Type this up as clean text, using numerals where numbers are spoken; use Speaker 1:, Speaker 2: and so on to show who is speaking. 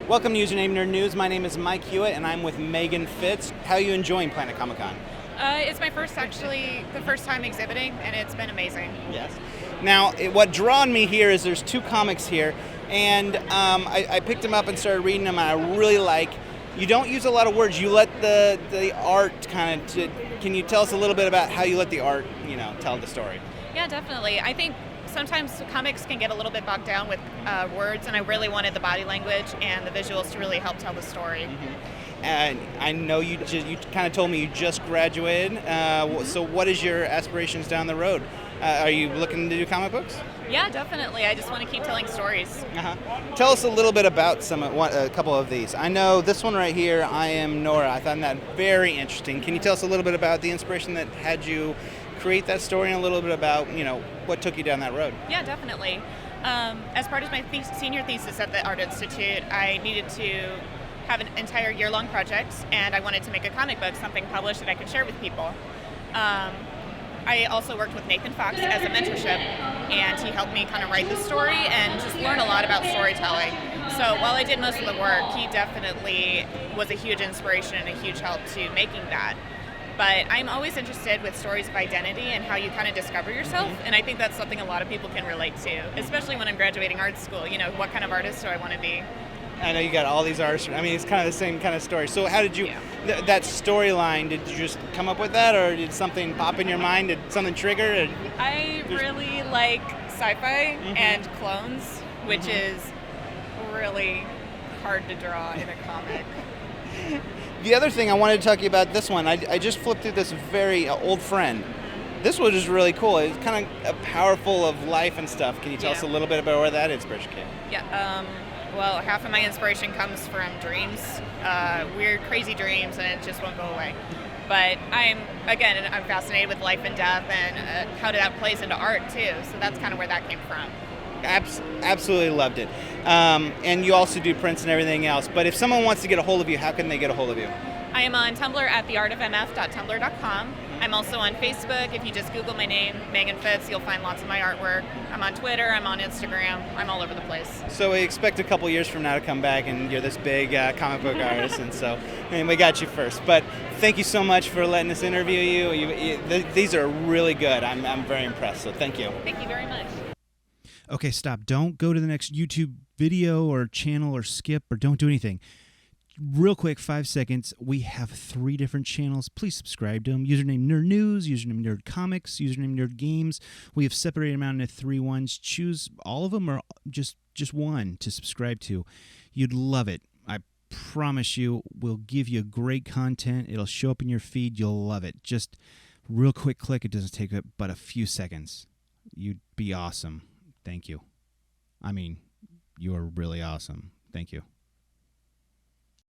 Speaker 1: Welcome to Username Nerd News. My name is Mike Hewitt, and I'm with Megan Fitz. How are you enjoying Planet Comic Con?
Speaker 2: It's my first time exhibiting, and it's been amazing.
Speaker 1: Yes. Now, what drawn me here is there's two comics here, and I picked them up and started reading them, and I really like. You don't use a lot of words. You let the art kind of. Can you tell us a little bit about how you let the art, tell the story?
Speaker 2: Yeah, definitely. I think sometimes comics can get a little bit bogged down with words, and I really wanted the body language and the visuals to really help tell the story.
Speaker 1: Mm-hmm. And I know you kind of told me you just graduated. So what is your aspirations down the road? Are you looking to do comic books?
Speaker 2: Yeah, definitely. I just want to keep telling stories.
Speaker 1: Uh-huh. Tell us a little bit about a couple of these. I know this one right here, I Am Nora. I found that very interesting. Can you tell us a little bit about the inspiration that had you create that story, and a little bit about what took you down that road?
Speaker 2: Yeah, definitely. As part of my senior thesis at the Art Institute, I needed to have an entire year-long project, and I wanted to make a comic book, something published that I could share with people. I also worked with Nathan Fox as a mentorship, and he helped me kind of write the story and just learn a lot about storytelling. So while I did most of the work, he definitely was a huge inspiration and a huge help to making that. But I'm always interested with stories of identity and how you kind of discover yourself, and I think that's something a lot of people can relate to, especially when I'm graduating art school. What kind of artist do I want to be?
Speaker 1: I know you got all these artists. I mean, it's kind of the same kind of story. So how did you, that storyline, did you just come up with that, or did something pop in your mind? Did something trigger?
Speaker 2: I really like sci-fi and clones, which is really hard to draw in a comic.
Speaker 1: The other thing I wanted to talk to you about, this one, I just flipped through this very old friend. This one is really cool. It's kind of powerful of life and stuff. Can you tell us a little bit about where that inspiration came?
Speaker 2: Yeah. Well, half of my inspiration comes from dreams, weird, crazy dreams, and it just won't go away. But I'm fascinated with life and death and how that plays into art too. So that's kind of where that came from.
Speaker 1: Absolutely loved it. And you also do prints and everything else. But if someone wants to get a hold of you, how can they get a hold of you?
Speaker 2: I am on Tumblr at theartofmf.tumblr.com. I'm also on Facebook. If you just Google my name, Megan Fitz, you'll find lots of my artwork. I'm on Twitter. I'm on Instagram. I'm all over the place.
Speaker 1: So we expect a couple years from now to come back and you're this big comic book artist, and so we got you first. But thank you so much for letting us interview you. These are really good. I'm very impressed, so thank you.
Speaker 2: Thank you very much.
Speaker 3: Okay, stop. Don't go to the next YouTube video or channel or skip or don't do anything. Real quick, 5 seconds. We have 3 different channels. Please subscribe to them. Username Nerd News, Username Nerd Comics, Username Nerd Games. We have separated them out into 3 ones. Choose all of them or just one to subscribe to. You'd love it. I promise you, we'll give you great content. It'll show up in your feed. You'll love it. Just real quick click. It doesn't take but a few seconds. You'd be awesome. Thank you. I mean, you're really awesome. Thank you.